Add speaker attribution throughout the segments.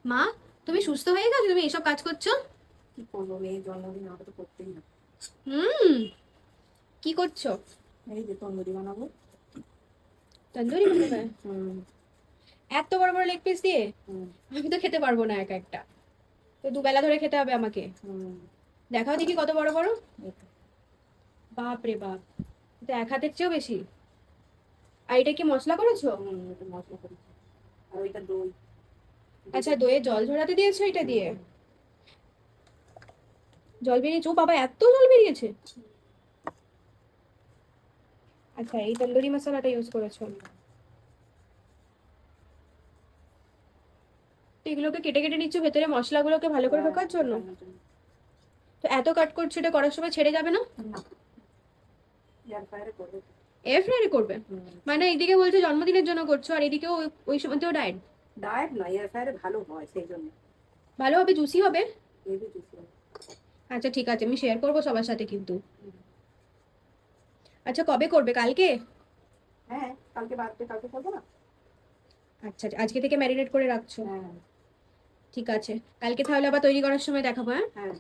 Speaker 1: মা, তুমি সুস্থ হয়ে গেছো? তুমি এইসব কাজ করছো?
Speaker 2: কি করবো, মেয়ের জন্মদিন আমাকে তো করতেই হবে।
Speaker 1: হুম। কি করছো?
Speaker 2: এই যে তন্দুরি বানাবো।
Speaker 1: তন্দুরি বানাবে?
Speaker 2: হুম।
Speaker 1: এত বড় বড় লেগ পিস দিয়ে?
Speaker 2: হুম।
Speaker 1: আমি তো খেতে পারবো না একা একটা। তো দুবেলা ধরে খেতে হবে আমাকে।
Speaker 2: হুম।
Speaker 1: দেখাও দেখি কত বড় বড়।
Speaker 2: এই তো।
Speaker 1: বাপ রে বাপ, এটা এক হাতের চেয়েও বেশি। আর এটা কি মশলা করেছো?
Speaker 2: এটা মশলা করেছি। আর ওইটা দই।
Speaker 1: আচ্ছা, দইয়ে জল ঝরাতে দিয়েছো এটা দিয়ে?
Speaker 2: হুম।
Speaker 1: জল বেরিয়েছে? ও বাবা, এত জল বেরিয়েছে! আচ্ছা, এই তন্দুরি মশলাটা ইউজ করেছো? তো এগুলোকে কেটে কেটে নিচ্ছ ভেতরে মশলাগুলোকে ভালো করে
Speaker 2: হ্যাঁ,
Speaker 1: ঢোকার জন্য?
Speaker 2: রান্নার জন্য।
Speaker 1: তো এত কাট করছো, এটা করার সময় ছেড়ে যাবে না?
Speaker 2: না, এয়ার ফ্রায়ারে করবো তো।
Speaker 1: এয়ার ফ্রায়ারে করবে?
Speaker 2: হুম।
Speaker 1: মানে এদিকে বলছো জন্মদিনের জন্য করছো, আর এদিকেও ওই সময়তেও ডায়েট?
Speaker 2: ডায়েট না, এয়ার ফ্রায়ারে ভালো হয় সেই জন্য।
Speaker 1: ভালো হবে, জুসি হবে?
Speaker 2: হেভি জুসি হয়।
Speaker 1: আচ্ছা ঠিক আছে, আমি শেয়ার করবো সবার সাথে কিন্তু।
Speaker 2: হুম।
Speaker 1: আচ্ছা, কবে করবে? কালকে?
Speaker 2: হ্যাঁ, কালকে বার্থডে, কালকে করবো না?
Speaker 1: আচ্ছা, আজকে থেকে ম্যারিনেট করে রাখছো?
Speaker 2: হ্যাঁ।
Speaker 1: ঠিক আছে, কালকে তাহলে আবার তৈরি করার সময় দেখাবো, হ্যাঁ?
Speaker 2: হ্যাঁ।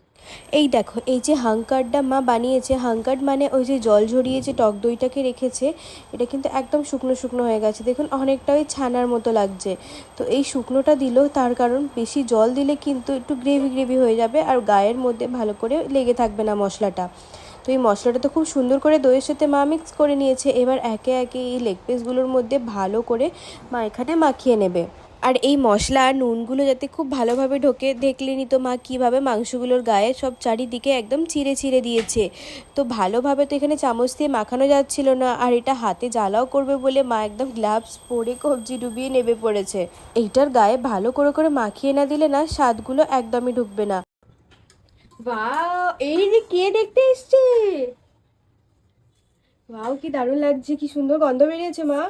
Speaker 3: এই দেখো, এই যে হাঙ্কারটা মা বানিয়েছে, হাঙ্কার মানে ওই যে জল ঝরিয়ে যে টক দইটাকে রেখেছে, এটা কিন্তু একদম শুকনো শুকনো হয়ে গেছে। দেখুন অনেকটা ওই ছানার মতো লাগছে। তো এই শুকনোটা দিল তার কারণ বেশি জল দিলে কিন্তু একটু গ্রেভি গ্রেভি হয়ে যাবে আর গায়ের মধ্যে ভালো করে লেগে থাকবে না মশলাটা। তো এই মশলাটা তো খুব সুন্দর করে দইয়ের সাথে মা মিক্স করে নিয়েছে। এবার একে একে এই লেগ পিসগুলোর মধ্যে ভালো করে মা এখানে মাখিয়ে নেবে। আর এই মশলা আর নুনগুলো যাতে খুব ভালোভাবে ঢোকে, দেখলেনি তো মা কীভাবে মাংসগুলোর গায়ে সব চারিদিকে একদম চিড়ে চিড়ে দিয়েছে। তো ভালোভাবে তো এখানে চামচ দিয়ে মাখানো যাচ্ছিল না, আর এটা হাতে জ্বালাও করবে বলে মা একদম গ্লাভস পরে কবজি ডুবিয়ে নেমে পড়েছে। এইটার গায়ে ভালো করে করে মাখিয়ে না দিলে না স্বাদগুলো একদমই ঢুকবে না।
Speaker 1: বাহ, এই যে কে দেখতে এসছে! বাহ, কি দারুণ লাগছে, কি সুন্দর গন্ধ বেরিয়েছে মা।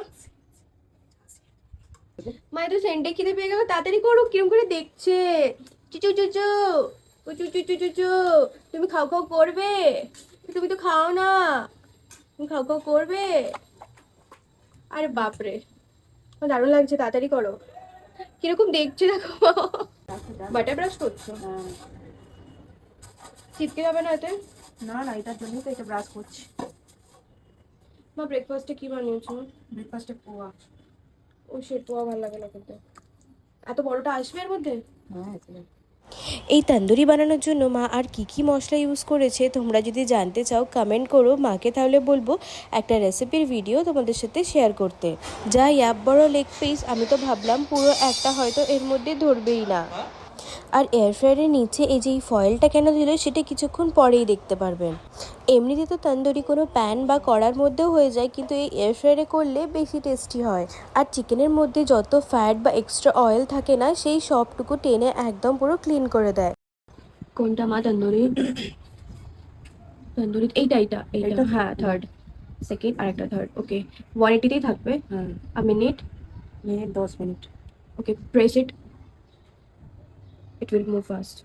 Speaker 1: মা, এত সেন্টে খিদে পেয়ে গেল, তাড়াতাড়ি করো, কিরম করে দেখছে! চুচু চুচু, ও চুচু চুচু চু, তুমি খাও খাও করবে? তুমি তো খাও না, তুমি খাও খাও করবে? আরে বাপরে, দারুণ লাগছে, তাড়াতাড়ি করো। কিরকম দেখছে দেখো।
Speaker 2: আচ্ছা, ডান।
Speaker 1: বাটার ব্রাশ করছো?
Speaker 2: হ্যাঁ।
Speaker 1: ছিটকে যাবে না এতে?
Speaker 2: না না, এটার জন্যই তো এটা ব্রাশ করছি।
Speaker 1: মা, ব্রেকফাস্টে কি বানিয়েছো?
Speaker 2: ব্রেকফাস্টে পোয়া।
Speaker 1: ও সে পোয়া ভালো লাগে না কিন্তু। এত বড়টা আসবে এর মধ্যে?
Speaker 2: হ্যাঁ, এটাই।
Speaker 3: এই তন্দুরি বানানোর জন্য মা আর কি কি মশলা ইউজ করেছে তোমরা যদি জানতে চাও কমেন্ট করো, মাকে তাহলে বলবো একটা রেসিপির ভিডিও তোমাদের সাথে শেয়ার করতে। যা ইয়াব বড় লেগ পিস, আমি তো ভাবলাম পুরো একটা হয়তো এর মধ্যে ধরবেই না। আর এয়ার ফ্রায়ারের নিচে এই যে এই ফয়েলটা কেন দিল সেটা কিছুক্ষণ পরেই দেখতে পারবেন। এমনিতে তো তন্দুরি কোনো প্যান বা কড়ার মধ্যেও হয়ে যায়, কিন্তু এই এয়ার ফ্রায়ারে করলে বেশি টেস্টি হয়। আর চিকেনের মধ্যে যত ফ্যাট বা এক্সট্রা অয়েল থাকে না, সেই সবটুকু টেনে একদম পুরো ক্লিন করে দেয়।
Speaker 1: কোনটা মা, তন্দুরি? তন্দুরি এইটা এইটা এইটা,
Speaker 2: এটা
Speaker 1: হ্যাঁ, থার্ড। সেকেন্ড আর একটা থার্ড, ওকে। 180তেই থাকবে।
Speaker 2: হ্যাঁ।
Speaker 1: A minute.
Speaker 2: Minute 10 minute.
Speaker 1: Okay, press it, it will move fast.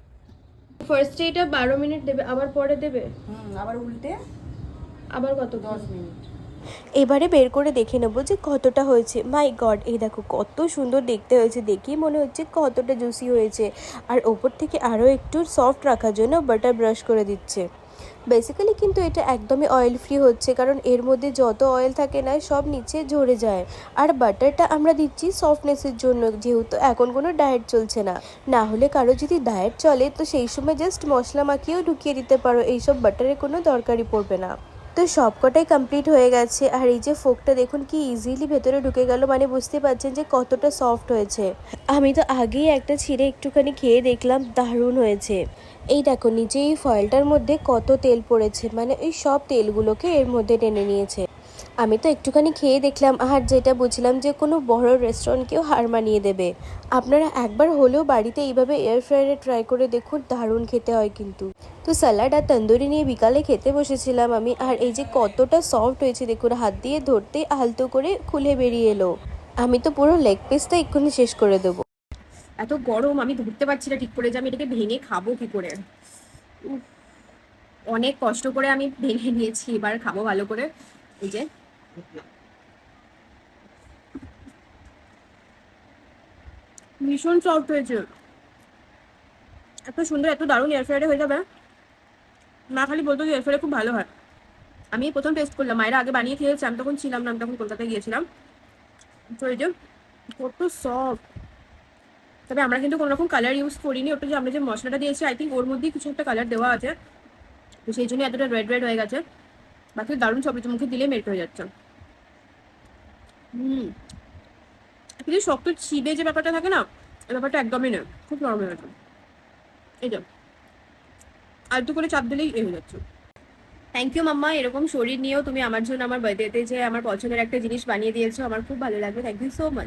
Speaker 1: ফার্স্টে এটা 12 মিনিট দেবে, আবার পরে দেবে?
Speaker 2: আবার উল্টে
Speaker 1: আবার কত?
Speaker 2: 10 মিনিট।
Speaker 3: এবারে বের করে দেখে নেবো যে কতটা হয়েছে। মাই গড, এই দেখো কত সুন্দর দেখতে হয়েছে, দেখেই মনে হচ্ছে কতটা জুসি হয়েছে। আর ওপর থেকে আরও একটু সফট রাখার জন্য বাটার ব্রাশ করে দিচ্ছে। বেসিক্যালি কিন্তু এটা একদমই অয়েল ফ্রি হচ্ছে, কারণ এর মধ্যে যত অয়েল থাকে না সব নিচে ঝরে যায়। আর বাটারটা আমরা দিচ্ছি সফটনেসের জন্য, যেহেতু এখন কোনো ডায়েট চলছে না। না হলে কারো যদি ডায়েট চলে তো সেই সময় জাস্ট মশলা মাখিয়েও ঢুকিয়ে দিতে পারো, এইসব বাটারের কোনো দরকারই পড়বে না। তো সবকটাই কমপ্লিট হয়ে গেছে। আর এই যে ফোকটা দেখুন কি ইজিলি ভেতরে ঢুকে গেল, মানে বুঝতে পারছেন যে কতটা সফট হয়েছে। আমি তো আগেই একটা ছিঁড়ে একটুখানি খেয়ে দেখলাম, দারুণ হয়েছে। এই দেখো নিচে এই ফয়েলটার মধ্যে কত তেল পড়েছে, মানে এই সব তেলগুলোকে এর মধ্যে টেনে নিয়েছে। আমি তো একটুখানি খেয়ে দেখলাম, আর যেটা বুঝলাম যে কোনো বড় রেস্টুরেন্টকেও হার মানিয়ে দেবে। আপনারা একবার হলেও বাড়িতে এইভাবে এয়ার ফ্রায়ারে ট্রাই করে দেখুন, দারুণ খেতে হয় কিন্তু। তো স্যালাড আর তন্দুরি নিয়ে বিকালে খেতে বসেছিলাম আমি, আর এই যে কতটা সফট হয়েছে দেখুন, হাত দিয়ে ধরতেই আলতো করে খুলে বেরিয়ে এলো। আমি তো পুরো লেগ পিসটা এক্ষুনি শেষ করে দেবো।
Speaker 1: এত গরম, আমি ধরতে পারছি না ঠিক করে যে আমি এটাকে ভেঙে খাবো কি করে। উফ, অনেক কষ্ট করে আমি ভেঙে নিয়েছি, এবার খাবো ভালো করে। এই যে, ভীষণ সফট হয়েছে। এত সুন্দর এত দারুণ এয়ার ফ্রায়ারে হয়ে যাবে। মা খালি বলতো যে এয়ার ফ্রায়ারে খুব ভালো হয়। আমি এই প্রথম টেস্ট করলাম, মায়েরা আগে বানিয়ে খেয়েছে, আমি তখন ছিলাম না, আমি তখন কলকাতায় গিয়েছিলাম। তো এই যে কত সফট। তবে আমরা কিন্তু কোনো রকম কালার ইউজ করিনি, ওটা যে আমরা যে মশলাটা দিয়েছি আই থিঙ্ক ওর মধ্যেই কিছু একটা কালার দেওয়া আছে, তো সেই জন্য এতটা রেড রেড হয়ে গেছে। বাকি দারুণ সব কিছু মুখে দিলে মেল্ট হয়ে যাচ্ছে। কিন্তু শক্ত চিবে যে ব্যাপারটা থাকে না, এই ব্যাপারটা একদমই নেই, খুব নরম হয়ে গেছে। এই যে আর একটু করে চাপ দিলেই হয়ে যাচ্ছে। থ্যাংক ইউ মাম্মা, এরকম শরীর নিয়েও তুমি আমার জন্য আমার বার্থডেতে যে আমার পছন্দের একটা জিনিস বানিয়ে দিয়েছো, আমার খুব ভালো লাগবে। Thank you so much.